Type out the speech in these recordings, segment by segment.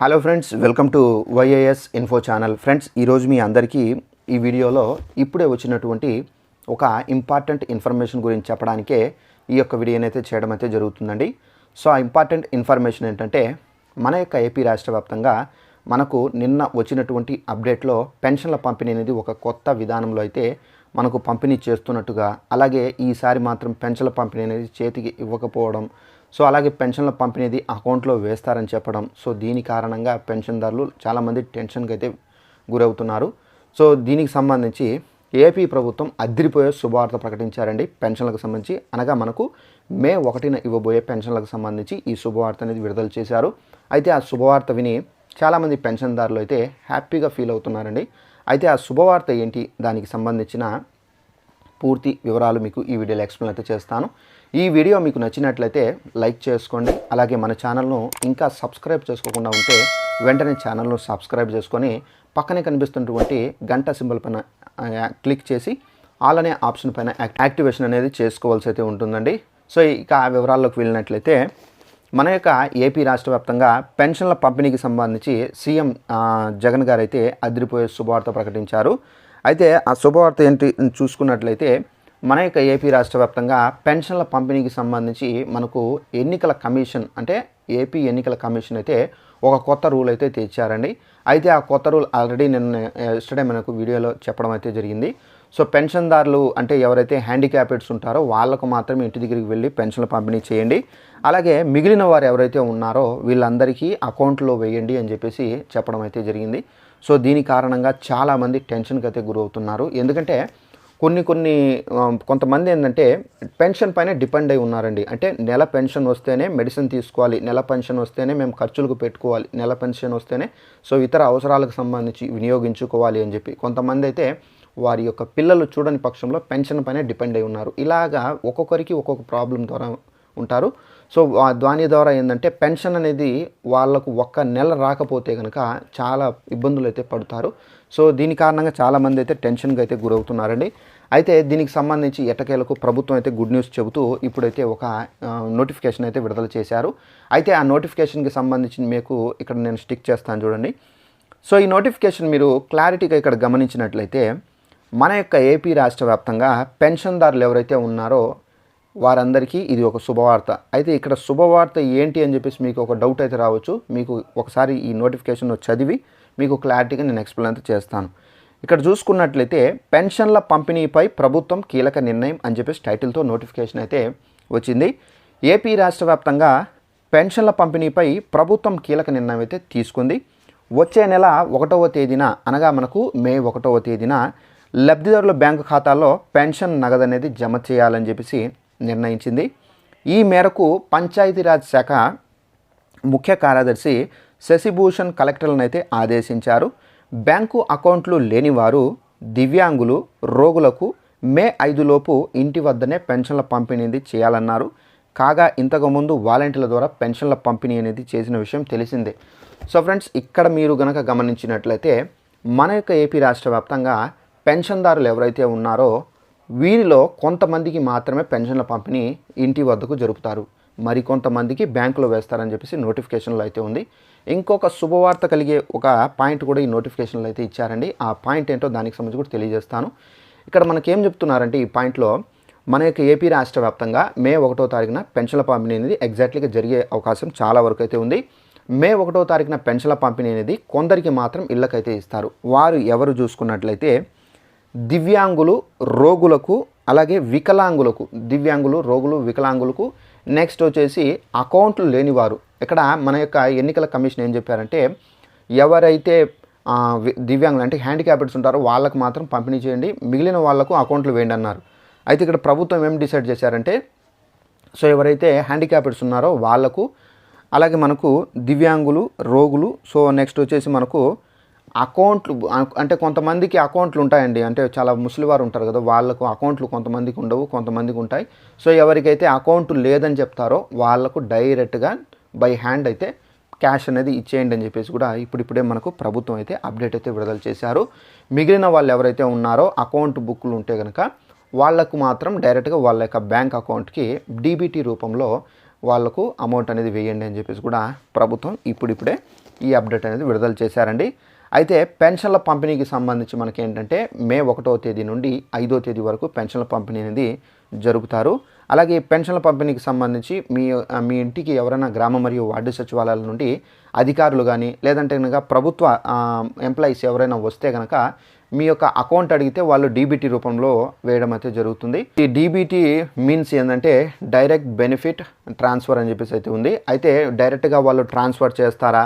Hello friends, welcome to YAS info channel. Friends, ఈరోజు మీ అందరికీ ఈ వీడియోలో ఇప్పుడే వచ్చినటువంటి ఒక ఇంపార్టెంట్ ఇన్ఫర్మేషన్ గురించి చెప్పడానికే ఈ యొక్క వీడియోని అయితే చేయడం అయితే జరుగుతుందండి. సో ఆ ఇంపార్టెంట్ ఇన్ఫర్మేషన్ ఏంటంటే, మన యొక్క ఏపీ రాష్ట్ర వ్యాప్తంగా మనకు నిన్న వచ్చినటువంటి అప్డేట్లో పెన్షన్ల పంపిణీ అనేది ఒక కొత్త విధానంలో అయితే మనకు పంపిణీ చేస్తున్నట్టుగా, అలాగే ఈసారి మాత్రం పెన్షన్ల పంపిణీ అనేది చేతికి ఇవ్వకపోవడం, సో అలాగే పెన్షన్ల పంపిణీ అకౌంట్లో వేస్తారని చెప్పడం. సో దీని కారణంగా పెన్షన్దారులు చాలామంది టెన్షన్కి అయితే గురవుతున్నారు. సో దీనికి సంబంధించి ఏపీ ప్రభుత్వం అదిరిపోయే శుభవార్త ప్రకటించారండి పెన్షన్లకు సంబంధించి. అనగా మనకు మే 1న ఇవ్వబోయే పెన్షన్లకు సంబంధించి ఈ శుభవార్త అనేది విడుదల చేశారు. అయితే ఆ శుభవార్త విని చాలామంది పెన్షన్దారులు అయితే హ్యాపీగా ఫీల్ అవుతున్నారండి. అయితే ఆ శుభవార్త ఏంటి, దానికి సంబంధించిన పూర్తి వివరాలు మీకు ఈ వీడియోలో ఎక్స్ప్లెయిన్ అయితే చేస్తాను. ఈ వీడియో మీకు నచ్చినట్లయితే లైక్ చేసుకోండి. అలాగే మన ఛానల్ను ఇంకా సబ్స్క్రైబ్ చేసుకోకుండా ఉంటే వెంటనే ఛానల్ను సబ్స్క్రైబ్ చేసుకొని పక్కనే కనిపిస్తున్నటువంటి గంట సింబల్ పైన క్లిక్ చేసి ఆల్ అనే ఆప్షన్ పైన యాక్టివేషన్ అనేది చేసుకోవాల్సి అయితే ఉంటుందండి. సో ఇక ఆ వివరాల్లోకి వెళ్ళినట్లయితే, మన యొక్క ఏపీ రాష్ట్ర వ్యాప్తంగా పెన్షన్ల పంపిణీకి సంబంధించి సీఎం జగన్ గారు అయితే అదిరిపోయే శుభవార్త ప్రకటించారు. అయితే ఆ శుభవార్త ఏంటి చూసుకున్నట్లయితే, మన యొక్క ఏపీ రాష్ట్ర వ్యాప్తంగా పెన్షన్ల పంపిణీకి సంబంధించి మనకు ఎన్నికల కమిషన్, అంటే ఏపీ ఎన్నికల కమిషన్ అయితే ఒక కొత్త రూల్ అయితే తెచ్చారండి. అయితే ఆ కొత్త రూల్ ఆల్రెడీ నిన్న ఎస్టర్డే మనకు వీడియోలో చెప్పడం అయితే జరిగింది. సో పెన్షన్దారులు అంటే ఎవరైతే హ్యాండిక్యాప్డ్స్ ఉంటారో వాళ్ళకు మాత్రమే ఇంటి దగ్గరికి వెళ్ళి పెన్షన్లు పంపిణీ చేయండి, అలాగే మిగిలిన వారు ఎవరైతే ఉన్నారో వీళ్ళందరికీ అకౌంట్లో వేయండి అని చెప్పేసి చెప్పడం అయితే జరిగింది. సో దీని కారణంగా చాలామంది టెన్షన్కి అయితే గురవుతున్నారు. ఎందుకంటే కొంతమంది ఏంటంటే పెన్షన్ పైన డిపెండ్ అయి ఉన్నారండి. అంటే నెల పెన్షన్ వస్తేనే మెడిసిన్ తీసుకోవాలి, నెల పెన్షన్ వస్తేనే మేము ఖర్చులకు పెట్టుకోవాలి, నెల పెన్షన్ వస్తేనే సో ఇతర అవసరాలకు సంబంధించి వినియోగించుకోవాలి అని చెప్పి కొంతమంది అయితే వారి యొక్క పిల్లలు చూడని పక్షంలో పెన్షన్ పైన డిపెండ్ అయి ఉన్నారు. ఇలాగా ఒక్కొక్కరికి ఒక్కొక్క ప్రాబ్లం ద్వారా ఉంటారు. సో దాని ద్వారా ఏంటంటే పెన్షన్ అనేది వాళ్ళకు ఒక్క నెల రాకపోతే కనుక చాలా ఇబ్బందులు అయితే పడతారు. సో దీని కారణంగా చాలామంది అయితే టెన్షన్కి అయితే గురవుతున్నారండి. అయితే దీనికి సంబంధించి ఎట్టకేలకు ప్రభుత్వం అయితే గుడ్ న్యూస్ చెబుతూ ఇప్పుడైతే ఒక నోటిఫికేషన్ అయితే విడుదల చేశారు. అయితే ఆ నోటిఫికేషన్కి సంబంధించి మీకు ఇక్కడ నేను స్టిక్ చేస్తాను చూడండి. సో ఈ నోటిఫికేషన్ మీరు క్లారిటీగా ఇక్కడ గమనించినట్లయితే, మన యొక్క ఏపీ రాష్ట్ర వ్యాప్తంగా పెన్షన్దారులు ఎవరైతే ఉన్నారో వారందరికీ ఇది ఒక శుభవార్త. అయితే ఇక్కడ శుభవార్త ఏంటి అని చెప్పేసి మీకు ఒక డౌట్ అయితే రావచ్చు. మీకు ఒకసారి ఈ నోటిఫికేషన్ చదివి మీకు క్లారిటీగా నేను ఎక్స్ప్లెయిన్ అయితే చేస్తాను. ఇక్కడ చూసుకున్నట్లయితే, పెన్షన్ల పంపిణీపై ప్రభుత్వం కీలక నిర్ణయం అని చెప్పేసి టైటిల్తో నోటిఫికేషన్ అయితే వచ్చింది. ఏపీ రాష్ట్ర వ్యాప్తంగా పెన్షన్ల పంపిణీపై ప్రభుత్వం కీలక నిర్ణయం అయితే తీసుకుంది. వచ్చే నెల 1వ తేదీన, అనగా మనకు మే 1వ తేదీన లబ్ధిదారుల బ్యాంకు ఖాతాల్లో పెన్షన్ నగదు అనేది జమ చేయాలని చెప్పేసి నిర్ణయించింది. ఈ మేరకు పంచాయతీరాజ్ శాఖ ముఖ్య కార్యదర్శి శశిభూషణ్ కలెక్టర్లను అయితే ఆదేశించారు. బ్యాంకు అకౌంట్లు లేనివారు, దివ్యాంగులు, రోగులకు మే 5 లోపు ఇంటి వద్దనే పెన్షన్ల పంపిణీ చేయాలన్నారు. కాగా ఇంతకుముందు వాలంటీర్ల ద్వారా పెన్షన్ల పంపిణీ అనేది చేసిన విషయం తెలిసిందే. సో ఫ్రెండ్స్, ఇక్కడ మీరు గనక గమనించినట్లయితే, మన యొక్క ఏపీ రాష్ట్ర వ్యాప్తంగా పెన్షన్దారులు ఎవరైతే ఉన్నారో వీరిలో కొంతమందికి మాత్రమే పెన్షన్ల పంపిణీ ఇంటి వద్దకు జరుపుతారు, మరికొంతమందికి బ్యాంకులో వేస్తారని చెప్పేసి నోటిఫికేషన్లో అయితే ఉంది. ఇంకొక శుభవార్త కలిగే ఒక పాయింట్ కూడా ఈ నోటిఫికేషన్లో అయితే ఇచ్చారండి. ఆ పాయింట్ ఏంటో దానికి సంబంధించి కూడా తెలియజేస్తాను. ఇక్కడ మనకేం చెప్తున్నారంటే ఈ పాయింట్లో, మన యొక్క ఏపీ రాష్ట్ర వ్యాప్తంగా మే 1వ తారీఖున పెన్షన్ల పంపిణీ అనేది ఎగ్జాక్ట్లీగా జరిగే అవకాశం చాలా వరకు అయితే ఉంది. మే 1వ తారీఖున పెన్షన్ల పంపిణీ అనేది కొందరికి మాత్రం ఇళ్ళకైతే ఇస్తారు. వారు ఎవరు చూసుకున్నట్లయితే దివ్యాంగులు, రోగులకు, అలాగే వికలాంగులకు, దివ్యాంగులు, రోగులు, వికలాంగులకు, నెక్స్ట్ వచ్చేసి అకౌంట్లు లేనివారు. ఇక్కడ మన యొక్క ఎన్నికల కమిషన్ ఏం చెప్పారంటే, ఎవరైతే దివ్యాంగులు అంటే హ్యాండిక్యాప్డ్స్ ఉంటారో వాళ్ళకు మాత్రం పంపిణీ చేయండి, మిగిలిన వాళ్ళకు అకౌంట్లు వేయండి అన్నారు. అయితే ఇక్కడ ప్రభుత్వం ఏం డిసైడ్ చేశారంటే, సో ఎవరైతే హ్యాండిక్యాప్డ్స్ ఉన్నారో వాళ్ళకు, అలాగే మనకు దివ్యాంగులు, రోగులు, సో నెక్స్ట్ వచ్చేసి మనకు అకౌంట్లు, అంటే కొంతమందికి అకౌంట్లు ఉంటాయండి. అంటే చాలా ముసలివారు ఉంటారు కదా, వాళ్ళకు అకౌంట్లు కొంతమందికి ఉండవు, కొంతమందికి ఉంటాయి. సో ఎవరికైతే అకౌంట్ లేదని చెప్తారో వాళ్ళకు డైరెక్ట్గా బై హ్యాండ్ అయితే క్యాష్ అనేది ఇచ్చేయండి అని చెప్పేసి కూడా ఇప్పుడిప్పుడే మనకు ప్రభుత్వం అయితే అప్డేట్ అయితే విడుదల చేశారు. మిగిలిన వాళ్ళు ఎవరైతే ఉన్నారో అకౌంట్ బుక్లు ఉంటే కనుక వాళ్ళకు మాత్రం డైరెక్ట్గా వాళ్ళ యొక్క బ్యాంక్ అకౌంట్కి డీబీటీ రూపంలో వాళ్ళకు అమౌంట్ అనేది వేయండి అని చెప్పేసి కూడా ప్రభుత్వం ఇప్పుడిప్పుడే ఈ అప్డేట్ అనేది విడుదల చేశారండి. అయితే పెన్షన్ల పంపిణీకి సంబంధించి మనకి ఏంటంటే మే 1వ తేదీ నుండి 5వ తేదీ వరకు పెన్షన్ల పంపిణీ అనేది జరుపుతారు. అలాగే పెన్షన్ల పంపిణీకి సంబంధించి మీ ఇంటికి ఎవరైనా గ్రామ మరియు వార్డు సచివాలయాల నుండి అధికారులు కానీ లేదంటే కనుక ప్రభుత్వ ఎంప్లాయీస్ ఎవరైనా వస్తే కనుక మీ యొక్క అకౌంట్ అడిగితే వాళ్ళు డీబీటీ రూపంలో వేయడం అయితే జరుగుతుంది. ఈ డీబీటీ మీన్స్ ఏంటంటే డైరెక్ట్ బెనిఫిట్ ట్రాన్స్ఫర్ అని చెప్పేసి అయితే ఉంది. అయితే డైరెక్ట్గా వాళ్ళు ట్రాన్స్ఫర్ చేస్తారా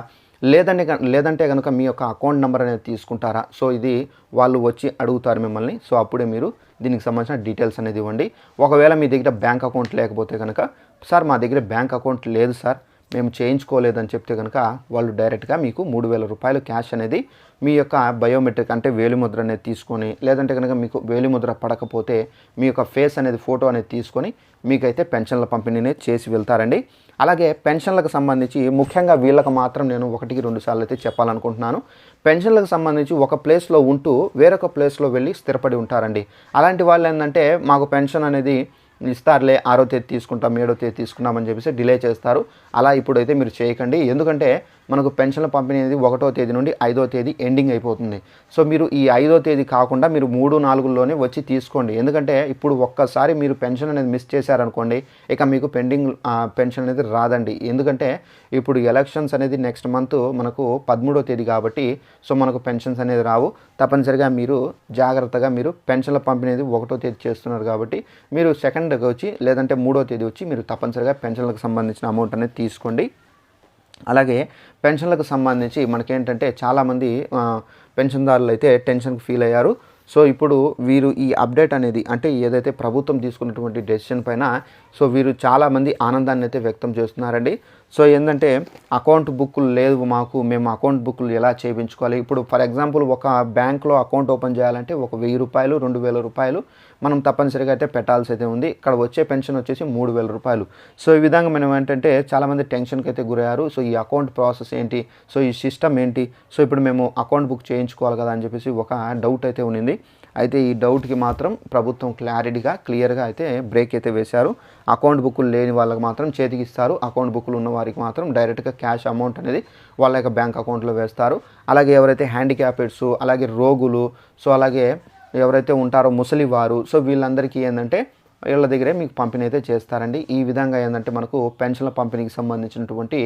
లేదంటే కనుక మీ యొక్క అకౌంట్ నెంబర్ అనేది తీసుకుంటారా? సో ఇది వాళ్ళు వచ్చి అడుగుతారు మిమ్మల్ని. సో అప్పుడే మీరు దీనికి సంబంధించిన డీటెయిల్స్ అనేది ఇవ్వండి. ఒకవేళ మీ దగ్గర బ్యాంక్ అకౌంట్ లేకపోతే కనుక సార్ మా దగ్గర బ్యాంక్ అకౌంట్ లేదు సార్ మేము చేయించుకోలేదని చెప్తే కనుక వాళ్ళు డైరెక్ట్గా మీకు 3,000 రూపాయలు క్యాష్ అనేది మీ యొక్క బయోమెట్రిక్ అంటే వేలిముద్ర అనేది తీసుకొని లేదంటే కనుక మీకు వేలిముద్ర పడకపోతే మీ యొక్క ఫేస్ అనేది ఫోటో అనేది తీసుకొని మీకైతే పెన్షన్ల పంపిణీని చేసి వెళ్తారండి. అలాగే పెన్షన్లకు సంబంధించి ముఖ్యంగా వీళ్ళకి మాత్రం నేను 1-2 సార్లు అయితే చెప్పాలనుకుంటున్నాను. పెన్షన్లకు సంబంధించి ఒక ప్లేస్లో ఉంటూ వేరొక ప్లేస్లో వెళ్ళి స్థిరపడి ఉంటారండి. అలాంటి వాళ్ళు ఏంటంటే మాకు పెన్షన్ అనేది ఇస్తారులే 6వ తేదీ తీసుకుంటాం 7వ తేదీ తీసుకున్నామని చెప్పేసి డిలే చేస్తారు. అలా ఇప్పుడైతే మీరు చేయకండి. ఎందుకంటే మనకు పెన్షన్ల పంపిణీ అనేది 1వ తేదీ నుండి 5వ తేదీ ఎండింగ్ అయిపోతుంది. సో మీరు ఈ 5వ తేదీ కాకుండా మీరు 3-4లోనే వచ్చి తీసుకోండి. ఎందుకంటే ఇప్పుడు ఒక్కసారి మీరు పెన్షన్ అనేది మిస్ చేశారనుకోండి ఇక మీకు పెన్షన్ అనేది రాదండి. ఎందుకంటే ఇప్పుడు ఎలక్షన్స్ అనేది నెక్స్ట్ మంత్ మనకు 13వ తేదీ కాబట్టి సో మనకు పెన్షన్స్ అనేది రావు. తప్పనిసరిగా మీరు జాగ్రత్తగా మీరు పెన్షన్ల పంపిణీ అనేది 1వ తేదీ చేస్తున్నారు కాబట్టి మీరు 2కి వచ్చి లేదంటే 3వ తేదీ వచ్చి మీరు తప్పనిసరిగా పెన్షన్లకు సంబంధించిన అమౌంట్ అనేది తీసుకోండి. అలాగే పెన్షన్లకు సంబంధించి మనకేంటంటే చాలామంది పెన్షన్దారులు అయితే టెన్షన్కి ఫీల్ అయ్యారు. సో ఇప్పుడు వీరు ఈ అప్డేట్ అనేది అంటే ఏదైతే ప్రభుత్వం తీసుకున్నటువంటి డెసిషన్ పైన సో వీరు చాలామంది ఆనందాన్ని అయితే వ్యక్తం చేస్తున్నారండి. సో ఏంటంటే అకౌంట్ బుక్కులు లేదు మాకు మేము అకౌంట్ బుక్కులు ఎలా చేయించుకోవాలి? ఇప్పుడు ఫర్ ఎగ్జాంపుల్ ఒక బ్యాంక్లో అకౌంట్ ఓపెన్ చేయాలంటే ఒక 1,000 రూపాయలు 2,000 రూపాయలు మనం తప్పనిసరిగా అయితే పెట్టాల్సి అయితే ఉంది. ఇక్కడ వచ్చే పెన్షన్ వచ్చేసి 3,000 రూపాయలు. సో ఈ విధంగా మనం ఏంటంటే చాలామంది టెన్షన్కి అయితే గురయ్యారు. సో ఈ అకౌంట్ ప్రాసెస్ ఏంటి? సో ఈ సిస్టమ్ ఏంటి? సో ఇప్పుడు మేము అకౌంట్ బుక్ చేయించుకోవాలి కదా అని చెప్పేసి ఒక డౌట్ అయితే ఉన్నింది. అయితే ఈ డౌట్కి మాత్రం ప్రభుత్వం క్లియర్గా అయితే బ్రేక్ అయితే వేశారు. అకౌంట్ బుక్కులు లేని వాళ్ళకి మాత్రం చేతికి ఇస్తారు. అకౌంట్ బుక్కులు ఉన్న వారికి మాత్రం డైరెక్ట్గా క్యాష్ అమౌంట్ అనేది వాళ్ళ యొక్క బ్యాంక్ అకౌంట్లో వేస్తారు. అలాగే ఎవరైతే హ్యాండిక్యాపెడ్స్ అలాగే రోగులు సో అలాగే ఎవరైతే ఉంటారో ముసలివారు సో వీళ్ళందరికీ ఏంటంటే వీళ్ళ దగ్గరే మీకు పంపిణీ అయితే చేస్తారండి. ఈ విధంగా ఏంటంటే మనకు పెన్షన్ల పంపిణీకి సంబంధించినటువంటి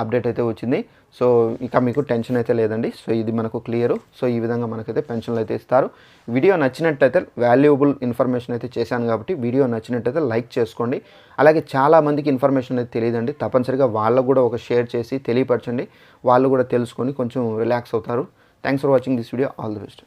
అప్డేట్ అయితే వచ్చింది. సో ఇక మీకు టెన్షన్ అయితే లేదండి. సో ఇది మనకు క్లియరు. సో ఈ విధంగా మనకైతే పెన్షన్లు అయితే ఇస్తారు. వీడియో నచ్చినట్లయితే వాల్యుయబుల్ ఇన్ఫర్మేషన్ అయితే చేశాను కాబట్టి వీడియో నచ్చినట్లయితే లైక్ చేసుకోండి. అలాగే చాలామందికి ఇన్ఫర్మేషన్ అయితే తెలియదండి. తప్పనిసరిగా వాళ్ళకు కూడా ఒక షేర్ చేసి తెలియపరచండి. వాళ్ళు కూడా తెలుసుకొని కొంచెం రిలాక్స్ అవుతారు. Thanks for watching this video. All the best.